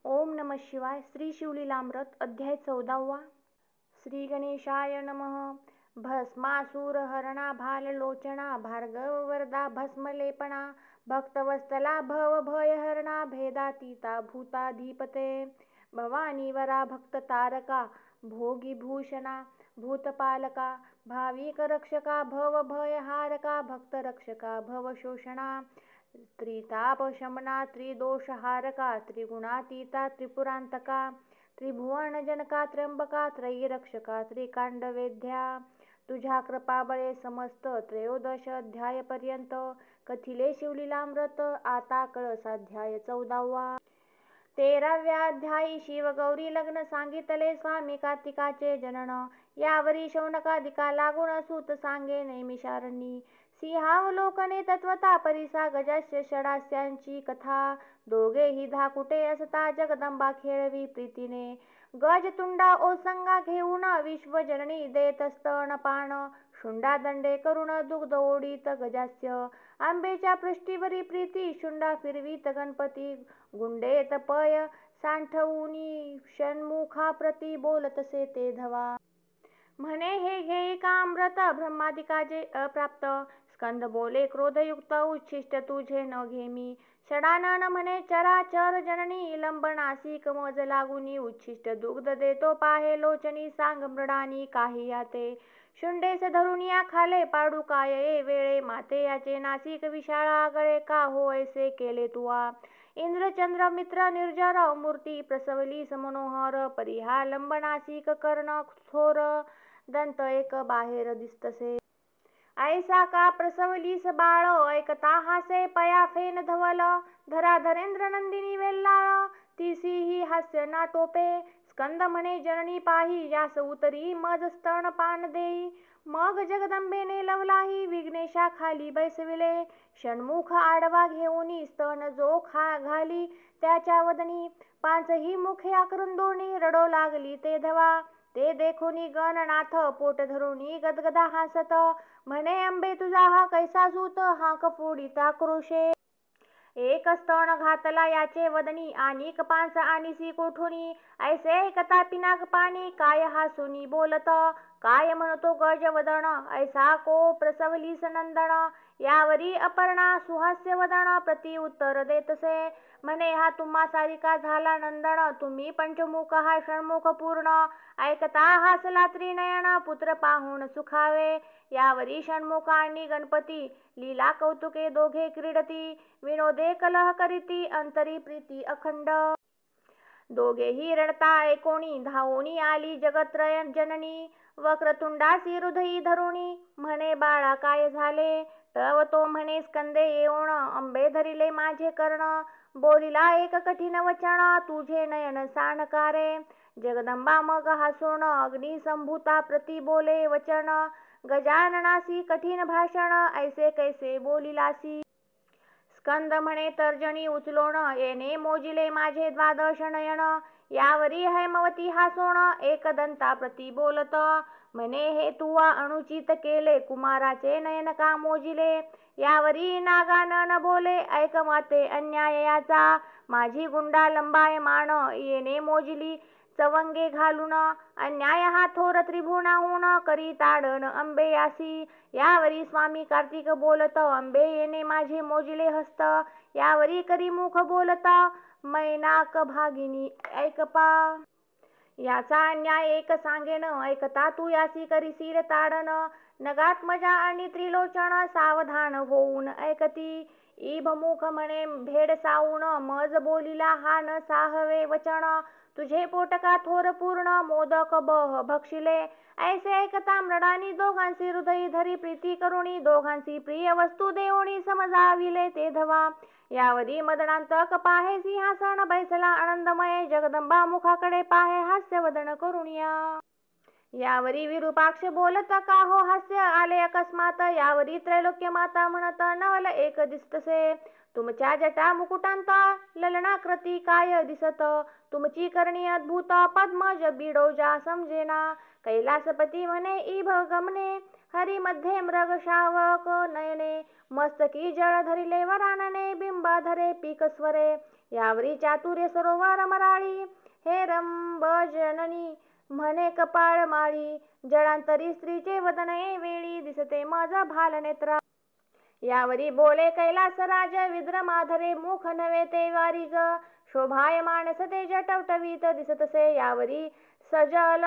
ओम नमः शिवाय. श्री शिवलीलामृत अध्याय 14. श्री गणेशाय नमः. भस्मासुर हरणा भाललोचना भार्गव वरदा भस्मलेपना भक्तवत्सला भव भयहरणा भेदातीता भूताधिपते भवानी वरा भक्ततारका भोगीभूषणा भूतपालका भाविकरक्षका भव भयहारका भक्तरक्षका भवशोषणा त्रितापशमना त्रिदोषहारका त्रिगुणातीता त्रिपुरांतका त्रिभुवनजनका त्र्यंबका त्रयीरक्षका त्रिकांडवेद्या. तुझ्या कृपाबळे समस्त 13 अध्यायपर्यंत कथिले शिवलीलामृत. आता कळसाध्याय 14. 13व्या अध्यायी शिवगौरी लग्न सांगितले. स्वामी कार्तिकाचे जनन. यावरी शौनकादिका लागून सूत सांगे नैमिषारण्यी. सिंहावलोकने तत्वता परिसा गजास्य षडास्यांची कथा. दोघेही धाकुटे असता जगदंबा खेळवी प्रीतीने. गजतुंडा ओसंगा घेऊन विश्वजननी देत स्तनपान. शुंडा दंडे करून दुग्ध ओढीत गजास्य. आंबेच्या पृष्ठीवरी प्रीती शुंडा फिरवीत गणपती. गुंडेत पय सांठवूनी षण्मुखा प्रती बोलतसे ते धवा. म्हणे हे घेई का अमृत ब्रह्मादिकाचे अप्राप्त. स्कंद बोले क्रोधयुक्त उच्छिष्ट तुझे न घेमी. षडानन म्हणे चराचर जननी लंबनासिक मज लागुनी. उच्छिष्ट दुग्ध देतो पाहे लोचनी सांग मृडानी काही याते. शुंडेस धरुनिया खाले पाडू काय ये वेळे माते याचे नासिक विशाळा गळे का हो ऐसे केले तुआ. इंद्रचंद्र मित्र निर्जर मूर्ती प्रसवली समनोहर. परिहा लंबनासिक कर्ण थोर दंत एक बाहेर दिसतसे. ऐसा का प्रसवलीस बाळ ऐकता हासे पया फेन धवल. धरा धरेंद्र नंदिनी वेल्लाळ तिसीही हास्य ना टोपे. स्कंद म्हणे जननी पाही यास उतरी मज स्तनपान देई. मग जगदंबेने लवलाही विघ्नेशा खाली बैसविले. षण्मुख आडवा घेऊनी स्तन जो घाली त्याच्या वदनी. 5ही मुखे आकृंदोनी रडो लागली ते धवा. ते देखोनी गणनाथ पोट धरुनी गदगदा हासत. म्हणे अंबे तुझा हा कैसा सूत हाक फोडिता क्रोशे. एक स्तन घातला याचे वदनी आणिक 5 आणीसी कोठुनी. ऐसे ऐकता पिनाक पाणी काय हासुनी बोलत. काय म्हणतो गजवदन ऐसा को प्रसवलीस नंदन. यावरी अपर्णा सुहास्य वदन प्रति उत्तर देतसे. म्हणे हा तुम्हा सारिका झाला नंदन तुम्ही पंचमुख हा षण्मुख पूर्ण. ऐकता हासला त्रिनयन पुत्र पाहून सुखावे. यावरी षण्मुख आणि गणपती लीला कौतुके दोघे क्रीडती. विनोदे कलह करीती अंतरी प्रीती अखंड. दोघेही रडता ऐकोणी धावोनी आली जगत्रय जननी. वक्रतुंडासी हृदयी धरुणी म्हणे बाळा काय झाले. तव तो म्हणे स्कंदे येऊन अंबे धरिले माझे कर्ण. बोलिला एक कठीण वचन तुझे नयन साणकारे. जगदंबा मग हसून अग्निसंभूता प्रति बोले वचन. गजाननासी कठीण भाषण ऐसे कैसे बोलिलासी. स्कंद म्हणे तर्जनी उचलोण येणे मोजिले माझे 12 नयन. यावरी हैमवती हासोण एकदंता प्रति बोलत. म्हणे हे तुवा अनुचित केले कुमाराचे नयन का मोजिले. यावरी नागानन बोले ऐक माते अन्याय याचा. माझी गुंडा लंबायमान येणे मोजिली चवंगे घालून. अन्याय हा थोर त्रिभुवनाहून करी ताडन अंबे यासी. यावरी स्वामी कार्तिक बोलत अंबे येणे माझे मोजिले हस्त. यावरी करी मुख बोलत मैनाक भागिनी ऐकपा. याचा अन्याय एक सांगेन ऐकता तू यासी करीसील ताडन. नगात्मजा आणि त्रिलोचन सावधान होऊन ऐकती. इभमुख म्हणे भेडसावून मज बोलिला हा न साहवे वचन. तुझे पोटका थोर पूर्ण मोदक बह भक्षिले. ऐसे ऐकता मृडानी दोघांसी हृदयी धरी प्रीती करुणी. दोघांसी प्रिय वस्तू देऊणी समजाविले ते धवा. यावरी मदनांतक पाहे सिंहासन बैसला आनंदमय. जगदंबा मुखाकडे पाहे हास्य वदन करुणिया. यावरी विरूपाक्ष बोलत का हो हास्य आले अकस्मात. यावरी त्रैलोक्य माता म्हणत नवल एक दिसतसे. तुमच्या जटा मुकुटांत ललनाकृती काय दिसत. तुमची करणी अद्भुत पद्मज बिडोजा समजेना. कैलासपती म्हणे इभ गमने हरी मध्ये मृग शावक नयने. मस्तकी जळ धरिले वरानने बिंब धरे पीक स्वरे. यावरी चातुर्य सरोवर मराळी, हे रंब जननी म्हणे कपाळ माळी. जळांतरी स्त्रीचे वदन वेळी, दिसते मज भाल नेत्रा. यावरी बोले कैलास राज, विद्रमाधरे मुख नव्हे ते वारिज. शोभायमान सते जटवटवीत, दिसतसे यावरी सजल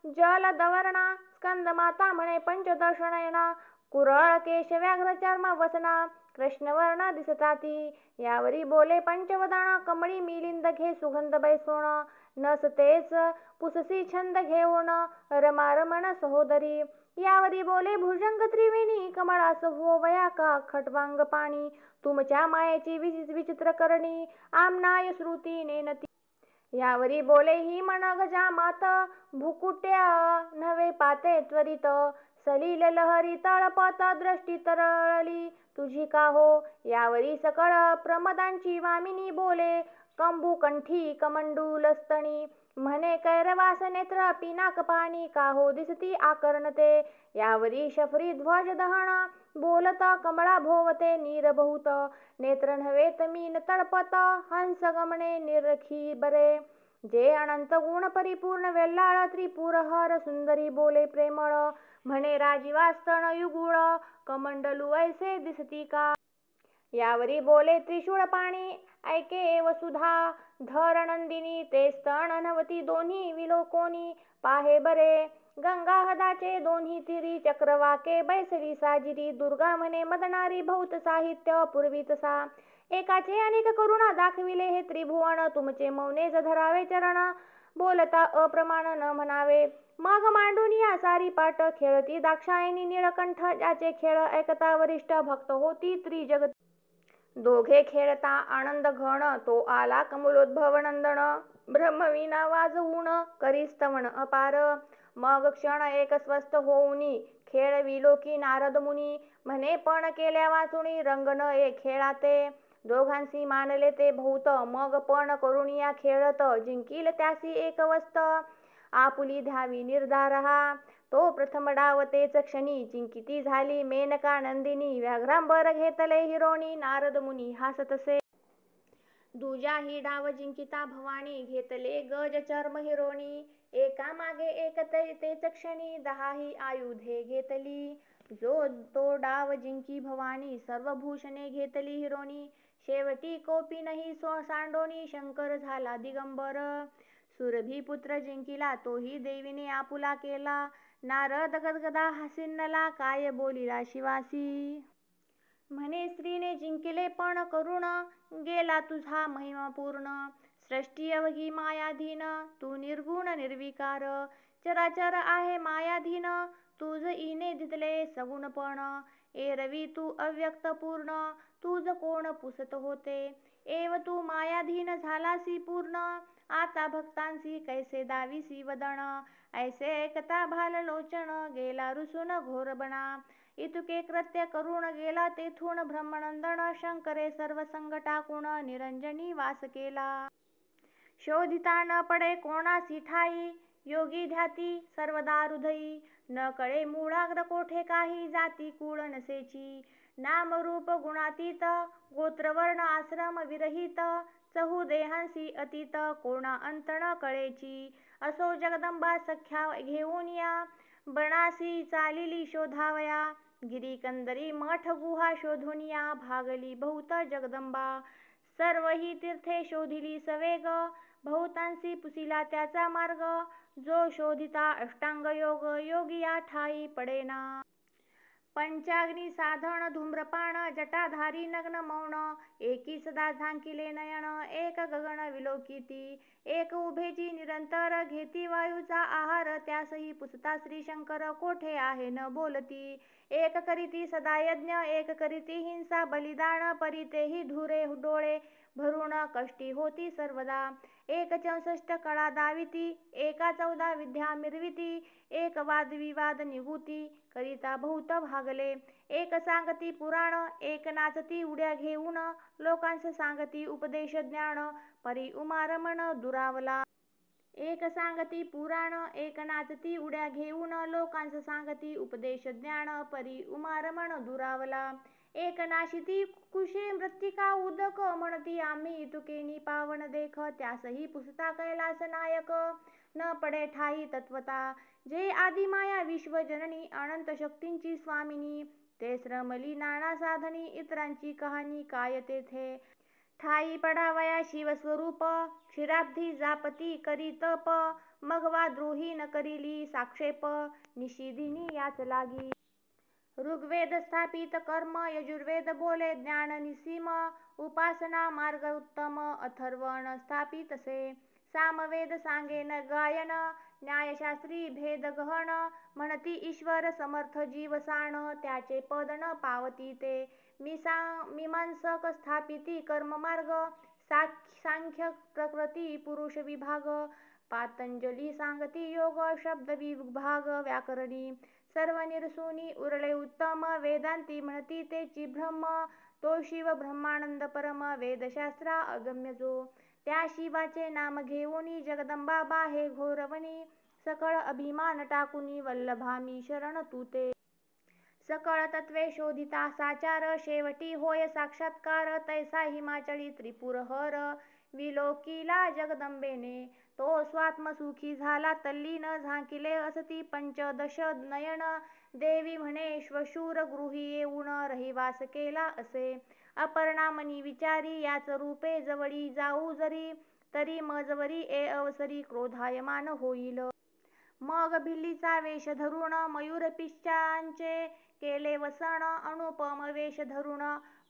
जल दवर्णा. स्कंदमाता म्हणे पंचदश नयना, कुरळ केश व्याघ्र चर्म वसना. कृष्णवर्ण दिसताती यावरी बोले पंचवदन, कमळी मिलिंद घे सुगंध बैसोण. नसतेच पुससी छंद घेऊन, रमा रमण सहोदरी. यावरी बोले भुजंग त्रिवेणी, कमळास होवया का खट्वांग पाणी. तुमच्या मायेची विचित्र करणी, आमनाय श्रुती नेनती. यावरी बोले ही मन गजामात, भुकुट्य नव्हे पाते त्वरित. सलील लहरी तळपत, दृष्टी तरळली तुझी का हो. यावरी सकळ प्रमदांची वामिनी बोले, कंबुकंठी कमंडूलस्तनी. म्हणे कैरवास नेत्र पिनाक पाणी, का हो दिसती आकर्णते. यावरी शफरी ध्वज दहन, बोलत कमळा भोवते नीर बहुत. नेत्र नव्हेत मीन तळपत, हंस गमने निरखी बरे. जे अनंत गुण परिपूर्ण वेल्लाळ, त्रिपुरहर सुंदरी बोले प्रेमळ. म्हणे राजीवास्तन युगुळ, कमंडलू ऐसे दिसती का. यावरी बोले त्रिशूळ पाणी, ऐके वसुधा धर नंदिनी. ते स्तन नवती दोन्ही विलोकोनी, पाहे बरे. गंगाहदाचे दोन्ही तिरी, चक्रवाके बैसली साजिरी. दुर्गा म्हणे मदनारी बहुत साहित्य पुरवीत सा. एकाचे अनेक करुणा दाखविले हे त्रिभुवन, तुमचे मौनेच धरावे चरण. बोलता अप्रमाण न म्हणावे, मग मांडून या सारी पाट. खेळती दाक्षायणी नीळकंठ, ज्याचे खेळ ऐकता वरिष्ठ भक्त होती त्रिजगती. दोघे खेळता आनंद घन, तो आला कमलोद्भव नंदन. ब्रह्मवीणा वाजवून करी स्तवन अपार. मग क्षण एक स्वस्थ होऊनी, खेळ विलोकी नारद मुनी. म्हणे पण केल्या वाचुनी, रंग न एक खेळाते. दोघांसी मानले ते बहुत, मग पण करुनिया खेळत. जिंकील त्यासी एक वस्त, आपुली ध्यावी निर्धार हा. तो प्रथम डाव तेच क्षणी, जिंकिती झाली मेनका नंदिनी. व्याघ्रांबर घेतले हिरोणी, नारद मुनी हासतसे. दुजाही डाव जिंकिता भवानी, घेतले गज चर्म हिरोणी. एका मागे एक तेच क्षणी, 10ही आयुधे घेतली. जो तो डाव जिंकी भवानी, सर्व भूषणे घेतली हिरोणी. शेवटी कोपिनही सांडोणी, शंकर झाला दिगंबर. सुरभीपुत्र जिंकिला, तोही देवीने आपुला केला. नारद गदगदा हसिन्नला, काय बोलिला शिवासी. म्हणे स्त्रीने जिंकिले पण करुण, गेला तुझा महिमा पूर्ण. सृष्टी अवघी मायाधीन, तू निर्गुण निर्विकार. चराचर आहे मायाधीन, तुझ ईने दिसले सगुणपण. एरवी तू अव्यक्त पूर्ण, तुझ कोण पुसत होते. एव तू मायाधीन झालासी पूर्ण, आता भक्तांसी कैसे दाविसी वदन. ऐसे ऐकता भाललोचन, गेला रुसून घोरबना. इतुके कृत्य करून गेला तेथून ब्रह्मनंदन. शंकरे सर्व संग टाकून, निरंजनी वास केला. शोधिता न पडे कोणासी ठाई, योगी ध्याती सर्वदा हृदयी. न कळे मूळाग्र कोठे काही, जाती कुळ नसेची. नामरूप गुणातीत, गोत्रवर्ण आश्रम विरहित. चहुदेहांसी अतीत, कोणा अंत न कळेची. असो जगदंबा सख्या घेऊन या, बनासी चालिली शोधावया. गिरीकंदरी मठ गुहा शोधून या, भागली बहुत जगदंबा. सर्व ही तीर्थे शोधिली सवेग, बहुतांसी पुसिला त्याचा मार्ग. जो शोधिता अष्टांग योग, योगिया ठाई पडेना. पंचाग्नी साधन धूम्रपान, जटाधारी नग्न मौन. एकी सदा झांकिले नयन, एक गगन विलोकिती. एक उभेची निरंतर, घेती वायूचा आहार. त्यासही पुसता श्रीशंकर, कोठे आहे न बोलती. एक करीती सदा यज्ञ, एक करीती हिंसा बलिदान. परी तेही धुरे डोळे भरून, कष्टी होती सर्वदा. एक 64 कळा दाविती, एका 14 विद्या मिरविती. एक वादविवाद निगुती, करिता बहुत भागले. एक सांगती पुराण, एक नाचती उड्या घेऊन. लोकांस सांगती उपदेश ज्ञान, परी उमारमण दुरावला. एक सांगती पुराण, एक नाचती उड्या घेऊन. लोकांस सांगती उपदेश ज्ञान, परी उमारमण दुरावला. एक नाशिती कुशे मृत्तिका उदक म्हणती आम्ही तुकेनी पावन देख त्यासही पुसता कैलास नायक न पडे ठाई तत्वता जे आदिमाया विश्वजननी अनंत शक्तींची स्वामिनी ते श्रमली नाना साधनी इतरांची कहाणी काय तेथे ठाई पडावया शिवस्वरूप क्षीराब्धी जापती करी तप मग वा द्रोही न करिली साक्षेप निशिदिनी याच लागी ऋग्वेद स्थापित कर्म यजुर्वेद बोले ज्ञान निसीम उपासना मार्ग उत्तम अथर्वण स्थापितसे सामवेद सांगेन गायन न्यायशास्त्री भेद गहन म्हणती ईश्वर समर्थ जीव साण त्याचे पद न पावती ते मीमांसक स्थापिती कर्ममार्ग सांख्य प्रकृती पुरुष विभाग पातंजली सांगती योग शब्द विभाग व्याकरणी सर्व निरसुनी उरले उत्तम वेदांती म्हणती तेची ब्रह्म तो शिव ब्रह्मानंद परम वेदशास्त्रा अगम्य जो त्या शिवाचे नाम घेऊनी जगदंबा बाहे घोरवणी सकळ अभिमान टाकुनी वल्लभामी शरण तू ते सकळ तत्वे शोधिता साचार शेवटी होय साक्षात्कार तैसा हिमाचळी त्रिपुरहर विलोकिला जगदंबेने तो स्वात्मसुखी झाला तल्लीन झांकिले असती पंचदश नयन देवी म्हणे श्वशूर गृही येऊन रहिवास केला असे अपर्णामनी विचारी याच रूपे जवळी जाऊ जरी तरी मजवरी ए अवसरी क्रोधायमान होईल मग भिल्लीचा वेश धरून मयूर पिश्चांचे केले वसन अनुपम वेश धरून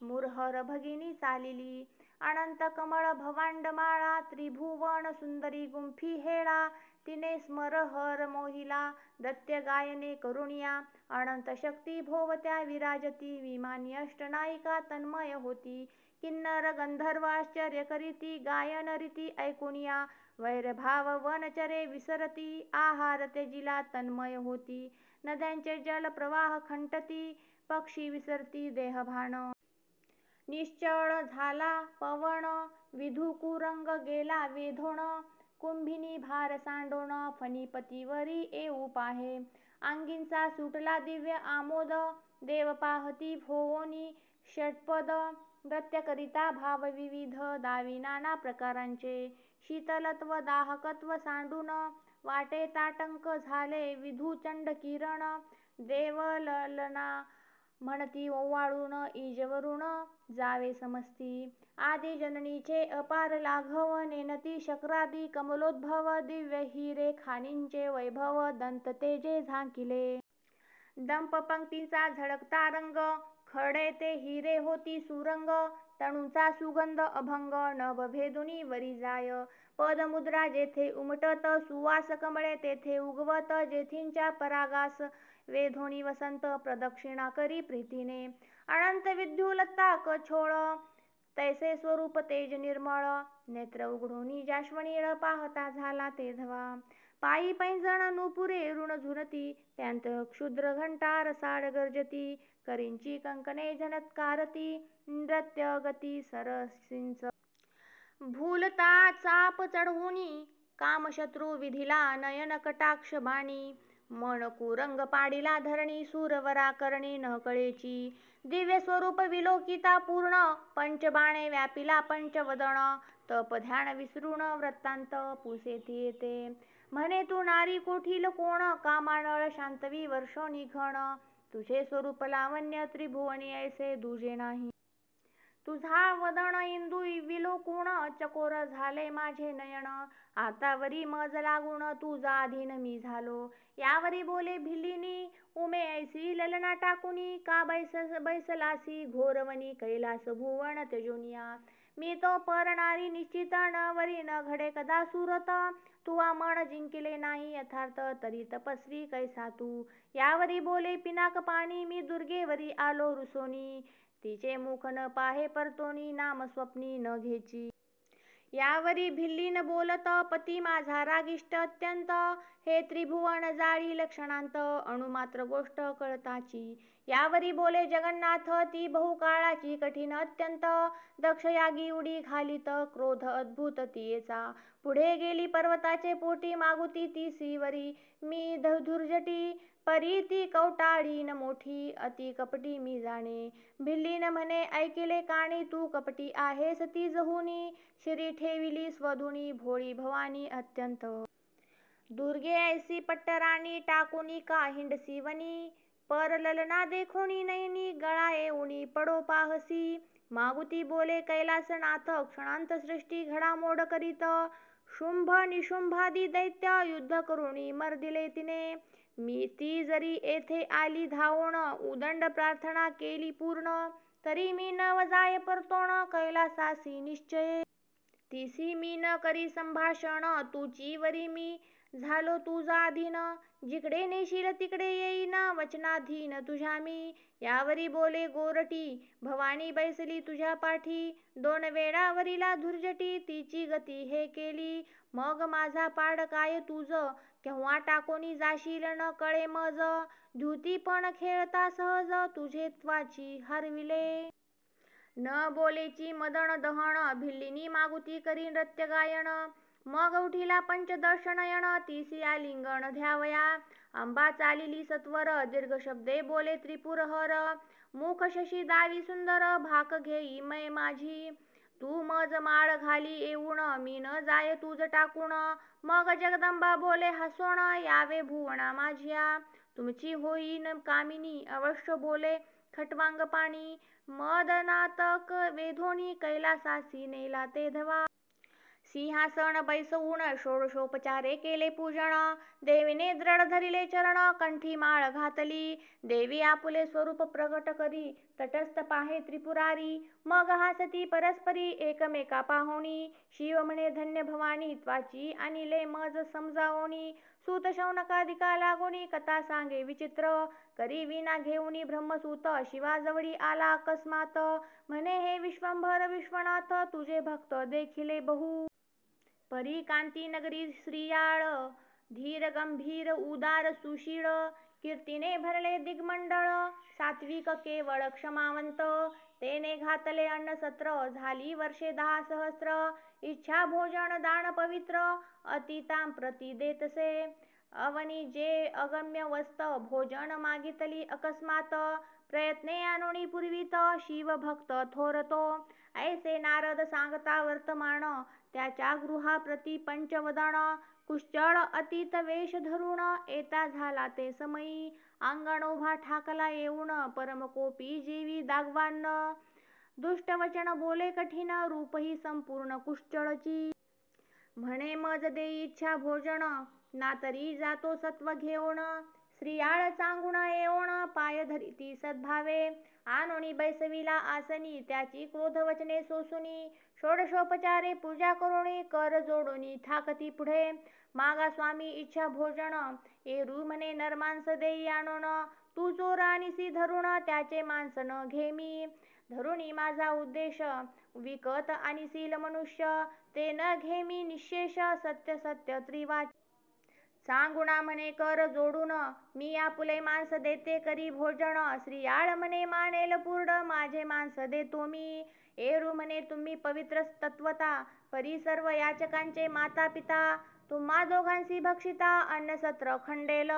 मुरहर भगिनी चालिली अनंत कमळ भवांड माळा त्रिभुवन सुंदरी गुंफी हेळा तिने स्मरहर मोहिला दत्य गायने करुणिया अनंत शक्ती भोवत्या विराजती विमानी अष्टनायिका तन्मय होती किन्नर गंधर्व आश्चर्य करीती गायन रीती ऐकुनिया वैरभाव वनचरे विसरती आहार तेजिला तन्मय होती नद्यांचे जल प्रवाह खंटती पक्षी विसरती देहभान निश्चळ झाला पवन विधुकुरंग गेला वेधोण कुंभिनी भार सांडोण फणीपतीवरी येऊ पाहे अंगींचा सुटला दिव्य आमोद देव पाहती भोवनी षटपद नृत्य करिता भाव विविध दावी नाना प्रकारांचे शीतलत्व दाहकत्व सांडून वाटे ताटंक झाले विधुचंड किरण देवललना म्हणती ओवाळून ईजवरून जावे समस्ती आदी जननीचे अपार लाघव नेनती शक्रादी कमलोद्भव दिव्य हिरे खाणींचे वैभव दंत तेजे झांकिले दंप पंक्तींचा झळकता रंग खडे ते हिरे होती सुरंग तणूचा सुगंध अभंग नभ भेदुनी वरी जाय पदमुद्रा जेथे उमटत सुवास कमळे तेथे उगवत जेथींच्या परागास वेधोनी वसंत प्रदक्षिणा करी प्रीतीने अनंत विद्युलता कछोळ तैसे स्वरूप तेज निर्मळ नेत्र उघडूनी जाश्वनीळ पाहता झाला ते धवा पायी पैंजण नुपुरे ऋण झुरती त्यांत क्षुद्र घंटा रसाळ गर्जती करींची कंकणे झनत्कारती नृत्य गती सरसिंच भूलता चाप चढवुनी कामशत्रू विधिला नयन कटाक्ष बाणी मन कुरंग पाडिला धरणी सूरवरा करणी न कळेची दिव्य स्वरूप विलोकिता पूर्ण पंचबाणे व्यापिला पंचवदन तप ध्यान विसरून वृत्तांत पुसेती येते म्हणे तू नारी कोठील कोण कामानळ शांतवी वर्ष निघण तुझे स्वरूप लावण्य त्रिभुवनी ऐसे दुजे नाही तुझा वदन इंदू विलोकुण चकोर झाले माझे नयन आतावरी मज लागून तुझा अधीन मी झालो यावरी बोले भिल्लिनी उमे ऐसी ललना टाकुनी का बैसलासी घोरवनी कैलास भुवन त्यजोनिया मी तो परणारी निश्चित न वरी न घडे कदा सुरत तुवा मन जिंकिले नाही यथार्थ तरी तपस्वी कैसा तू यावरी बोले पिनाक पाणी मी दुर्गेवरी आलो रुसोनी तिचे मुख न पाहे परतोनी नाम स्वप्नी न घेची यावरी भिल्लीन बोलत पती माझा रागिष्ट अत्यंत हे त्रिभुवन जाळी लक्षणांत अणुमात्र गोष्ट कळताची यावरी बोले जगन्नाथ, ती बहुकाळाची कठीण अत्यंत, दक्ष यागी उडी घालीत क्रोध अद्भुत तियेचा. पुढे गेली पर्वताचे पोटी, मागुती ती श्रीवरी मी धुर्जटी. परी ती कवटाळीन मोठी, अति कपटी मी जाणे. भिल्लीन म्हणे ऐकिले कानी, तू कपटी आहेस ती जहुनी. शिरी ठेविली स्वधुनी, भोळी भवानी अत्यंत. दुर्गे ऐसी पट्टराणी, टाकुनी का हिंडसी वनी. पर ललना देखोनी नयनी, गळा येऊनी पडो पाहसी. मागुती बोले कैलासनाथ, क्षणांत सृष्टी घडामोड करीत. शुंभ निशुंभादी दैत्य, युद्ध करुणी मर्दिले तिने. मी ती जरी येथे आली धावोण, उदंड प्रार्थना केली पूर्ण. तरी मी न वजाय परतोण, कैलासासी निश्चये. तिसी मी न करी संभाषण, तुची वरी मी झालो तुझा अधीन. जिकडे नेशील तिकडे येईन, वचनाधीन तुझ्या मी. यावरी बोले गोरटी, भवानी बैसली तुझ्या पाठी. 2 वेळा वरीला धुर्जटी, तिची गती हे केली. मग माझा पाड काय तुझ, केव्हा टाकोनी जाशील न कळे मज. द्युती पण खेळता सहज, तुझे त्वाची हरविले. न बोलेची मदन दहन, भिल्लिनी मागुती करी नृत्य गायन. मग उठिला पंचदश नयन, तिसी आलिंगन ध्यावया. अंबा चालिली सत्वर, दीर्घ शब्दे बोले त्रिपुरहर. मुख शशी दावी सुंदर, भाक घेई मै माझी. तू मज माळ घाली येऊन, मी न जाय तुझ टाकून. मग जगदंबा बोले हसोण, यावे भुवना माझ्या. तुमची होईन कामिनी, अवश्य बोले खट्वांग पाणी. मदनातक वेधोनी, कैलासासी नेला ते धवा. सिंहासन बैसवून षोडशोपचारे केले पूजन. देवीने दृढ धरिले चरण, कंठी माळ घातली. देवी आपुले स्वरूप प्रगट करी, तटस्थ पाहे त्रिपुरारी. मग हासती परस्परी, एकमेका पाहोनी. शिव म्हणे धन्य भवानी, त्वाची आणिले मज समजावोनी. सूत शौनकादिका लागोनी, कथा सांगे विचित्र. करी विना घेऊनी ब्रह्मसूत, शिवाजवळी आला अकस्मात. म्हणे हे विश्वंभर विश्वनाथ, तुझे भक्त देखिले बहु. परी कांती नगरी श्रीयाळ, धीर गंभीर उदार सुशीळ. कीर्तीने भरले दिग्मंडळ, सात्विक केवळ क्षमावंत. तेने घातले अन्नसत्र, झाली वर्षे 10 सहस्त्र. इच्छा भोजन दान पवित्र, अतितां प्रती देतसे. अवनी जे अगम्य वस्त, भोजन मागितली अकस्मात. प्रयत्ने आणोनी पुरवित, शिव भक्त थोरतो. ऐसे नारद सांगता वर्तमान, त्याच्या गृहाप्रती पंचवदन. कुश्चळ अतीत वेश धरून, येता झाला ते समयी. अंगण उभा ठाकला येऊन, परमकोपी जीवी दागवान. दुष्ट वचन बोले कठीण, रूपही संपूर्ण कुश्चळची. म्हणे मज देई इच्छा भोजन, ना तरी जातो सत्व घेऊन. श्रीयाळ चांगुण येऊन, पाय धरिती सद्भावे. आणोनी बैसविला आसनी, त्याची क्रोध वचने सोसुनी. षोडशोपचारे पूजा करुणी, कर जोडुनी ठाकती पुढे. मागा स्वामी इच्छा भोजन, एरू म्हणे नरमांस देई आणून. तू चोर आणीसी धरून, त्याचे मांस न घे मी. धरुणी माझा उद्देश, विकत आणीसील मनुष्य. ते न घे मी निःशेष, सत्य सत्य त्रिवाच. सांगुणा म्हणे कर जोडून, मी आपुले मांस देते करी भोजन. श्रीयाळ म्हणे मानेल पूर्ण, माझे मांस देतो मी. एरू म्हणे तुम्ही पवित्र तत्वता, परी सर्व याचकांचे माता पिता. तुम्हा दोघांसी भक्षिता, अन्नसत्र खंडेल.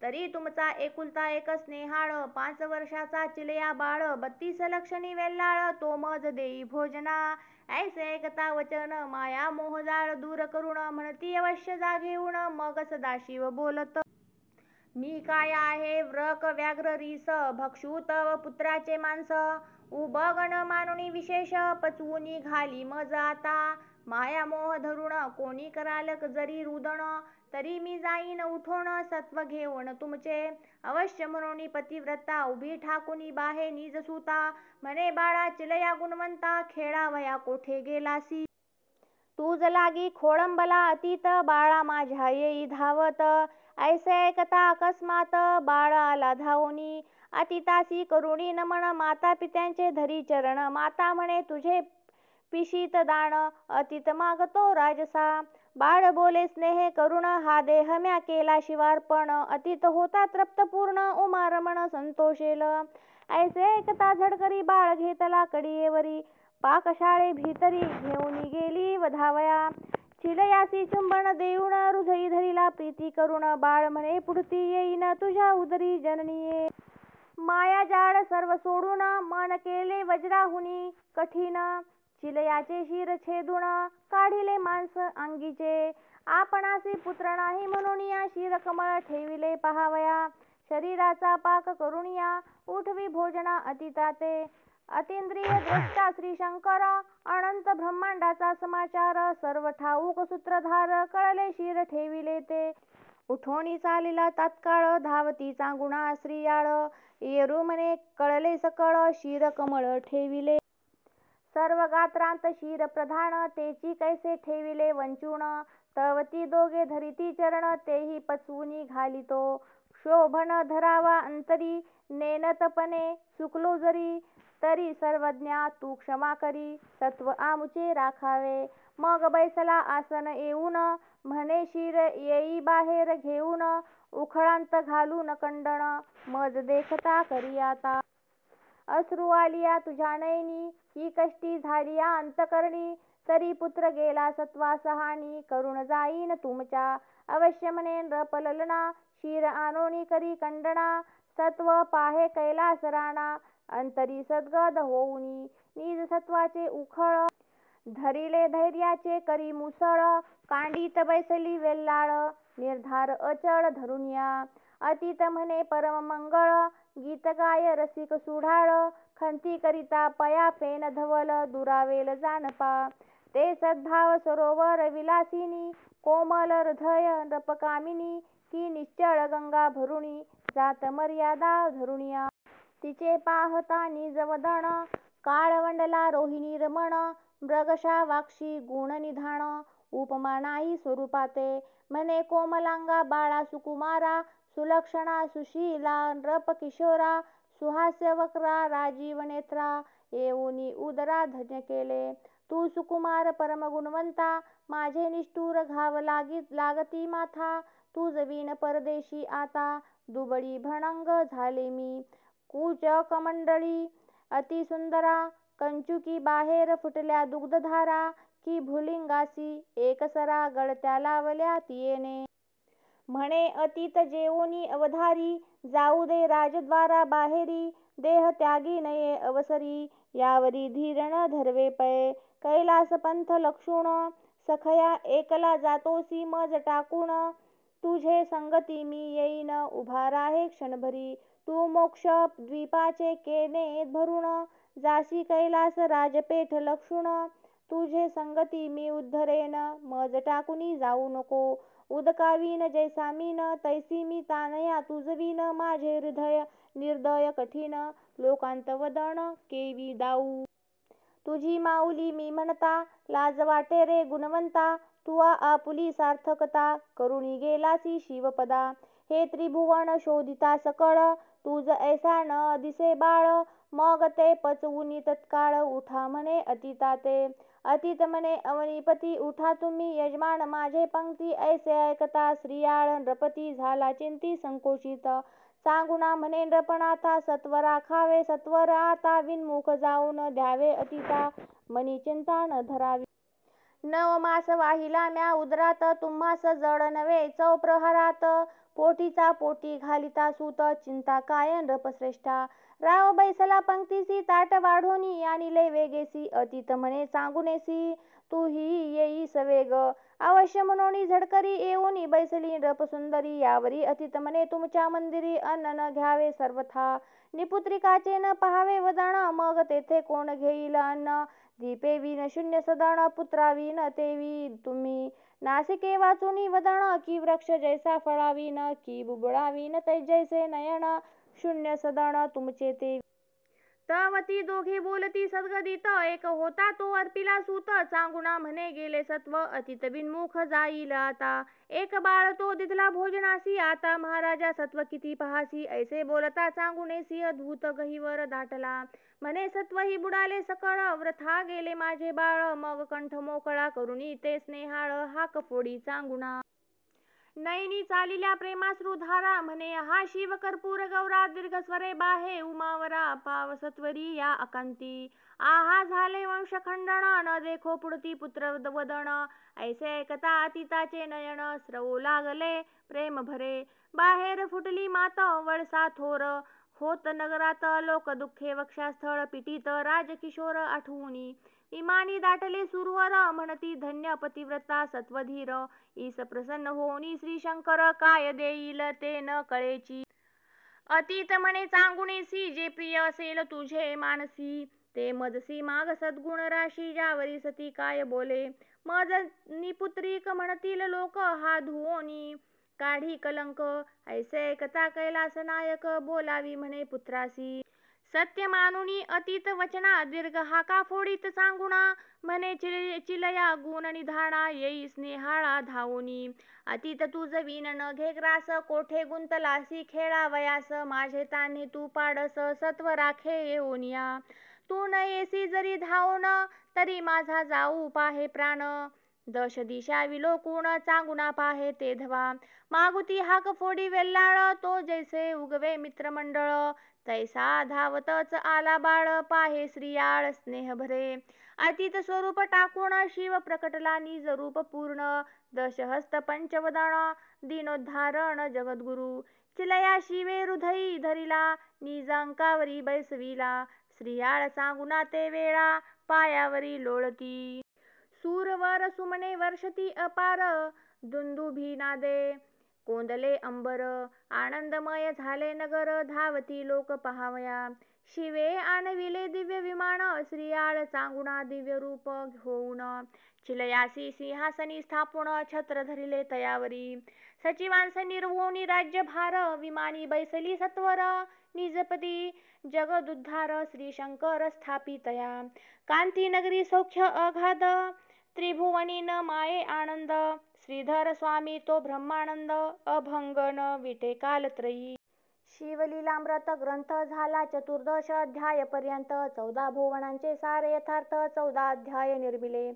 तरी तुमचा एकुलता एक स्नेहाळ, 5 वर्षाचा चिलया बाळ. 32 लक्षणी वेल्लाळ, तो मज देई भोजना. ऐसे ऐकता वचन, माया मोहजाळ दूर करून. म्हणती अवश्य जागेऊन, मग सदाशिव बोलत. मी काय आहे व्रक व्याघ्र रीस, भक्षू तव पुत्राचे मांस. उबगण मानुनी विशेष, पचवूनी घाली मज आता. माया मोह धरून कोणी कराल जरी रुदन, तरी मी जाईन उठोन सत्व घेऊन तुमचे. अवश्य म्हणून पतिव्रता, उभी ठाकुनी बाहे निज सुता. म्हणे बाळा चिलया गुणवंता, खेळावया कोठे गेलासी. तूज लागी खोळंबला अतीत, बाळा माझ्या येई धावत. ऐसे ऐकता अकस्मात, बाळ आला धावोनी. अतितासी करुणी नमन, माता पित्यांचे धरी चरण. माता म्हणे तुझे पिशीत दान, अतीत मागतो राजसा. बाळ बोले स्नेहे करुण हा देह म्या केला शिवार्पण अतीत होता तृप्त पूर्ण उमा रमण संतोषेल ऐसे ऐकता झडकरी बाळ घेतला कडीयेवरी पाकशाळे भीतरी घेऊन गेली वधावया चिलयासी चुंबन देऊन हृदयी धरिला प्रीती करुण बाळ म्हणे पुढती येईन तुझ्या उदरी जननीये माया जाळ सर्व सोडून मन केले वज्राहुनी कठीण चिलयाचे शिर छेदून काढिले मांस अंगीचे आपणासी पुत्र नाही म्हणून या शिर कमळ ठेविले पहावया शरीराचा पाक करुणिया उठवी भोजना अतिताते अतींद्रिय द्रष्टा श्री शंकर अनंत ब्रह्मांडाचा समाचार सर्व ठाऊक सूत्रधार कळले शिर ठेविले ते उठोनी चालिला तात्काळ धावतीचा गुणा श्रीयाळ येरू म्हणे कळले सकळ शिर कमळ ठेविले सर्व गात्रांत शिर प्रधान तेची कैसे ठेविले वंचून तवती दोघे धरिती चरण तेही पचवुनी घालितो शोभन धरावा अंतरी नेनतपणे चुकलो जरी तरी सर्वज्ञा तू क्षमा करी सत्व आमुचे राखावे मग बैसला आसन येऊन म्हणे शिर येई बाहेर घेऊन उखळांत घालून कंडण मज देखता करी आता अश्रू आलिया तुझ्या नयनी ही कष्टी झालिया अंतकरणी तरी पुत्र गेला सत्वास हानी करुण जाईन तुमच्या अवश्य म्हणेन रपललना शिर आनोनी करी कंडणा सत्व पाहे कैलास राणा अंतरी सद्गद होऊनी निज सत्वाचे उखळ धरिले धैर्याचे करी मुसळ कांडीत बैसली वेल्लाळ निर्धार अचळ धरुनिया अतीत म्हणे परम मंगळ गीत गाय रसिक सुढाळ खंती करिता पया फेन धवल दुरावेल जानपा ते सद्भाव सरोवर विलासिनी कोमल हृदय नृपकामिनी की निश्चळ गंगा भरुणी जात मर्यादा धरुनिया तिचे पाहता निज वदन काळवंडला रोहिणी रमण मृगशा वाक्षी गुण निधान उपमा नाही स्वरूपाते म्हणे कोमलांगा बाळा सुकुमारा सुलक्षणा सुशीला नृप किशोरा सुहास्य वक्रा राजीव नेत्रा येऊनी उदरा धन्य केले तू सुकुमार परम गुणवंता माझे निष्ठुर घाव लागती माथा तू जवीन परदेशी आता दुबळी भणंग झाले मी कूच कमंडळी अति सुंदरा कंचुकी बाहेर फुटल्या दुग्धधारा की भुलिंगासी एकसरा गळत्या लावल्या तियेने म्हणे अतीत जेवोनी अवधारी जाऊ दे राजद्वारा बाहेरी देह त्यागी नये अवसरी यावरी धीर न धरवे पै कैलास पंथ लक्षुण सखया एकला जातोसी मज टाकून तुझे संगती मी येईन उभा राहे क्षणभरी तू मोक्ष द्वीपाचे केने भरून जाशी कैलास राजपेठ लक्षुण तुझे संगती मी उद्धरेन मज टाकुनी जाऊ नको उदकावीन जैसा मीन तैसी मी तानया तुझवीन माझे हृदय निर्दय कठीण लोकांत वदन केवी दाऊ तुझी माऊली मी म्हणता लाज वाटे रे गुणवंता तुआ आपुली सार्थकता करुणी गेलासी शिवपदा हे त्रिभुवन शोधिता सकळ तुझ ऐसा न दिसे बाळ मग ते पचवुनी तत्काळ उठा म्हणे अतीताते अतीत म्हणे अवनीपती उठा तुम्ही यजमान माझे पंक्ती ऐसे ऐकता श्रीयाळ नृपती झाला चिंती संकोचित सांगुना म्हणे नृपनाथा सत्व राखावे सत्वर आता विनमुख जाऊन द्यावे अतीता मनी चिंता न धरावी 9 मास वाहिला म्या उदरात तुम्हास जड नव्हे चौप्रहरात पोटीचा पोटी घालिता सूत चिंता काय नृपश्रेष्ठा राव बैसला पंक्तीसी ताट वाढोनी आणिले वेगेसी अतीत म्हणे सांगुनेसी तू ही येईस वेग अवश्य म्हणोनी झडकरी येऊनी बैसली नृपसुंदरी यावरी अतीत म्हणे तुमच्या मंदिरी अन्न न घ्यावे सर्वथा निपुत्रिकाचे न पहावे वदन मग तेथे कोण घेईल अन्न दीपेवीन शून्य सदन पुत्रावीन तेवी तुम्ही नासिके वाचुनी वदन की वृक्ष जैसा फळावीन की बुबळावीन तैजैसे नयन शून्य सदन तुमचे ते तवती दोघे बोलती सद्गदित, एक होता तो अर्पिला सूत, चांगुणा म्हणे गेले सत्व, अतित बिनमुख जाईल आता. एक बाळ तो दिसला भोजनासी, आता महाराजा सत्व किती पहासी. ऐसे बोलता चांगुणेसी अद्भुत गहिवर दाटला, म्हणे सत्व ही बुडाले सकळ, वृथा गेले माझे बाळ. मग कंठ मोकळा करुणी ते स्नेहाळ, हाक फोडी चांगुणा. नयनी चालिल्या प्रेमाश्रुधारा, म्हणे हा शिव कर्पूर गौरा. दीर्घ स्वरे बाहे उमावरा, पाव सत्वरी या अकांती. आहा झाले वंशखंडन, न देखो पुढती पुत्र वदन. ऐसे ऐकता अतिताचे नयन, स्रवू लागले प्रेम भरे. बाहेर फुटली मात वळसा थोर, होत नगरात लोक दुःखे वक्षास्थळ. पिटीत राजकिशोर आठवुनी, विमानी दाटले सुरवर. म्हणती धन्य पतिव्रता सत्वधीर, ईस प्रसन्न होनी श्री शंकर. काय देईल ते न कळेची, अतीत म्हणे चांगुणेसी. जे प्रिय असेल तुझे मानसी, ते मजसी माग सद्गुण राशी. ज्यावरी सती काय बोले, मज निपुत्रिक म्हणतील लोक. हा धुओनी काढी कलंक, ऐसे ऐकता कैलास नायक. बोलावी म्हणे पुत्रासी, सत्य मानुनी अतीत वचना. दीर्घ हाका फोडीत चांगुणा, म्हणे चिलया गुण निधाना. येई स्नेहाळा धावोनी, अतीत तुझ विण न घे ग्रास. कोठे गुंतलासी खेळावयास, माझे तान्हे तू पाडस. सत्व राखे येऊनिया, तू न येसी जरी धावून. तरी माझा जाऊ पाहे प्राण, दश दिशा विलोकून. चांगुणा पाहे ते धवा, मागुती हाक फोडी वेल्लाळ. तो जैसे उगवे मित्रमंडळ, तैसा धावतच आला बाळ. पाहे श्रियाळ स्नेह भरे, अतीत स्वरूप टाकून. शिव प्रकटला निज रूप पूर्ण, दशहस्त पंचवदन. दीनोद्धारण जगद्गुरु, चिलया शिवे हृदयी धरिला. निज अंकावरी बैसविला, श्रियाळ चांगुणा ते वेळा. पायावरी लोळती सूरवर सुमने वर्षती अपार. दुंदुभी नादे कोंदले अंबर, आनंदमय झाले नगर. धावती लोक पहावया, शिवे आणविले दिव्य विमान. श्रियाळ चांगुणा दिव्य रूप होऊन, चिलयासी सिंहासनी स्थापून. छत्र धरिले तयावरी, सचिवांस निर्वोनी राज्यभार. विमानी बैसली सत्वर, निजपदी जगदुद्धार. श्री शंकर स्थापितया, कांती नगरी सौख्य अगाध. त्रिभुवनी न माये आनंद, श्रीधर स्वामी तो ब्रह्मानंद. अभंग न विटे कालत्रयी, शिवलीलामृत ग्रंथ झाला चतुर्दश अध्याय पर्यंत. 14 भुवनांचे सार यथार्थ, 14 अध्याय निर्मिले.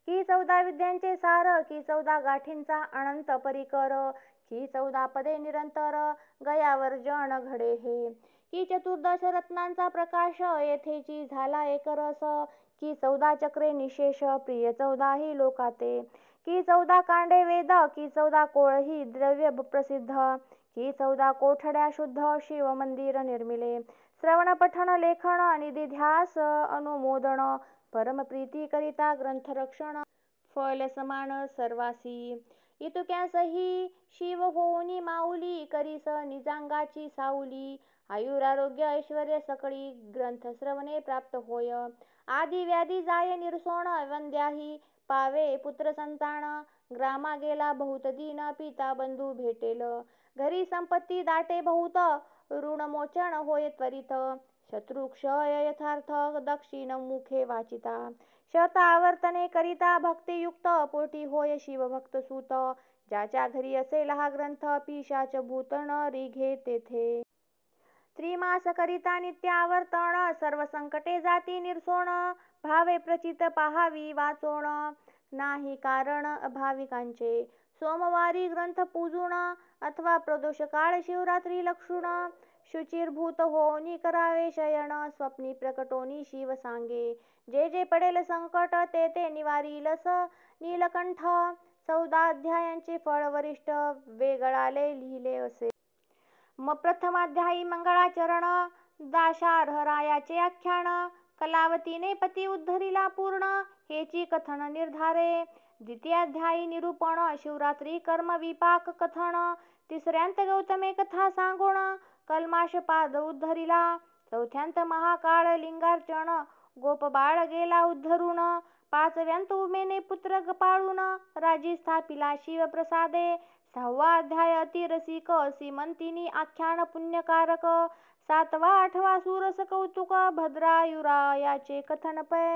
की 14 विद्यांचे सार, की 14 गाठींचा अनंत परिकर. की 14 पदे निरंतर, गयावर जन घडे हे. की 14 रत्नांचा प्रकाश, येथेची झाला एक रस. की 14 चक्रे निशेष, प्रिय 14 ही लोकाते. की 14 कांडे वेद, की 14 कोळही द्रव्य प्रसिद्ध. की 14 कोठड्या शुद्ध, शिव मंदिर निर्मिले. श्रवण पठण लेखन निधिध्यास अनुमोदन, परम प्रीती करिता ग्रंथ रक्षण. फल समान सर्वासी, इतुक्यास ही शिव होऊनी माऊली. करीस निजांगाची साऊली, आयुरारोग्य ऐश्वर्य सकळी. ग्रंथ श्रवणे प्राप्त होय, आदि व्याधी जाय निरसोण. वंद्याही पावे पुत्र संतान, ग्रामा गेला बहुत दीन. पिता बंधू भेटेल, घरी संपत्ती दाटे बहुत. ऋणमोचन होय त्वरित, शत्रुक्षय यथार्थ. दक्षिण मुखे वाचिता, शत आवर्तने करिता. भक्तियुक्त पोटी होय शिवभक्त सूत. ज्याच्या घरी असेल हा ग्रंथ, पिशाच भूत न रिघे तेथे. त्रिमास करिता नित्य आवर्तन, सर्व संकटे जाती निरसोण. भावे प्रचित पाहावी वाचोण, नाही कारण भाविकांचे. सोमवारी ग्रंथ पूजून, अथवा प्रदोष काळ शिवरात्री लक्षुण. शुचिर्भूत होऊनी करावे शयन, स्वप्नी प्रकटोनी शिव सांगे. जे जे पडेल संकट, ते ते निवारीलस नीलकंठ. 14 अध्यायांचे फळ वरिष्ठ, वेगळाले लिहिले असे. प्रथमाध्यायी मंगळाचरण, दाशार्हरायाचे आख्यान. कलावतीने पती उद्धरिला पूर्ण, हेची कथन निर्धारे. द्वितीयाध्यायी निरूपण, शिवरात्री कर्म विपाक कथन. तिसऱ्यांत गौतमे कथा सांगोण, कल्माशपाद उद्धरिला. चौथ्यांत महाकाळ लिंगार्चन, गोपबाळ गेला उद्धरून. पाचव्यांत उमेने पुत्र पाळून, राजी स्थापिला शिवप्रसादे. 6वा अध्याय अतिरसिक, सीमंतिनी आख्यान पुण्यकारक. सातवा आठवा सुरस कौतुक भद्रायुरायाचे कथन पै.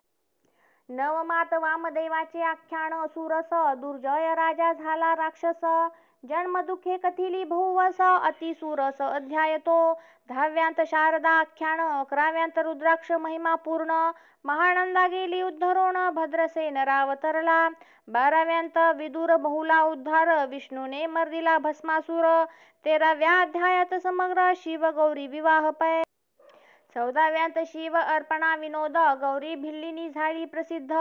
नवमात वामदेवाचे आख्यान सुरस दुर्जय राजा झाला राक्षस जन्म दुःखे कथिली बहुवस अति सुरस अध्याय तो. दहाव्यांत शारदा आख्यान 11व्यांत रुद्राक्ष महिमा पूर्ण महानंदा गेली उद्धरोण भद्रसेन रावतरला 12व्यांत विदुर बहुला उद्धार विष्णूने मर्दिला भस्मासूर 13व्या अध्यायात समग्र शिव गौरी विवाह पै. 14व्यांत शिव अर्पणा विनोद गौरी भिल्लिनी झाली प्रसिद्ध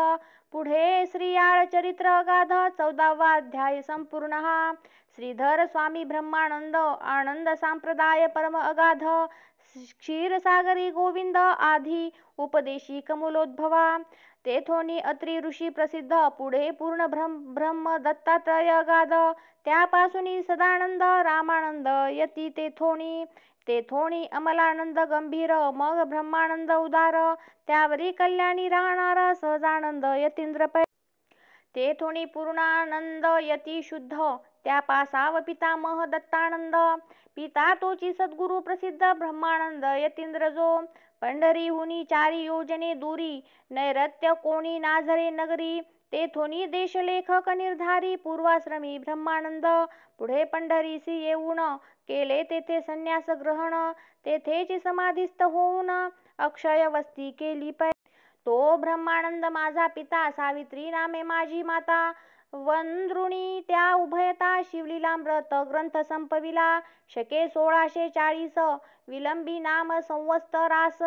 पुढे श्रीयाळ चरित्र अगाध 14वा अध्याय संपूर्ण हा. श्रीधर स्वामी ब्रह्मानंद आनंद सांप्रदाय परम अगाध क्षीरसागरी गोविंद आधी उपदेशी कमलोद्भवा तेथोनी अत्री ऋषी प्रसिद्ध पुढे पूर्ण ब्रह्म दत्तात्रय अगाध त्यापासून सदानंद रामानंद यती तेथोनी अमलानंद गंभीर मग ब्रह्मानंद उदार त्यावरी कल्याणी राहणार सहजानंद यतींद्र पै. तेथोनी पूर्णानंद यती शुद्ध त्यापासाव पितामह दत्तानंद पिता तोची सद्गुरु प्रसिद्ध ब्रह्मानंद यतींद्र जो पंढरीहुनी 4 योजने दूरी नैऋत्य कोणी नाझरे नगरी तेथोनी देशलेखक निर्धारी पूर्वाश्रमी ब्रह्मानंद पुढे पंढरीसी येऊन केले तेथे संन्यास ग्रहण तेथेची समाधिस्थ होऊन अक्षय वस्ती केली पै. तो ब्रह्मानंद माझा पिता सावित्री नामे माझी माता वंदृणी त्या उभयता शिवलीलामृत ग्रंथ संपविला शके 1640 विलंबी नाम संवत्सरास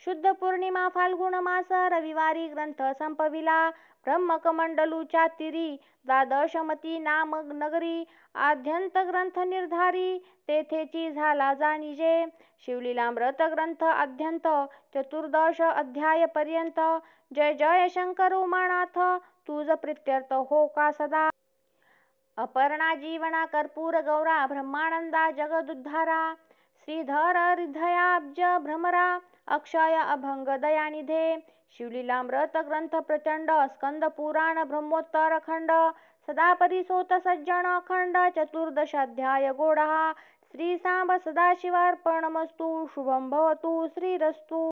शुद्ध पौर्णिमा फाल्गुन मास रविवारी ग्रंथ संपविला ब्रह्मकमंडलूच्या तिरी द्वादशमती नाम नगरी आद्यंत ग्रंथ निर्धारी तेथेची झाला जाणीजे शिवलीलामृत ग्रंथ आद्यंत 14 अध्याय पर्यंत. जय जय शंकर उमानाथ तुझ प्रीत्यर्थ हो का सदा. अपर्णा जीवना कर्पूर गौरा ब्रह्मानंदा जगदुद्धारा श्रीधर हृदयाब्ज भ्रमरा अक्षय अभंग दयानिधे शिवलीलामृत ग्रंथ प्रचंड स्कंद पुराण ब्रह्मोत्तर खंड सदा परिसोत सज्जन अखंड 14 अध्याय गोडहा श्री सांब सदाशिवार्पणमस्तु शुभं भवतु श्रीरस्तु.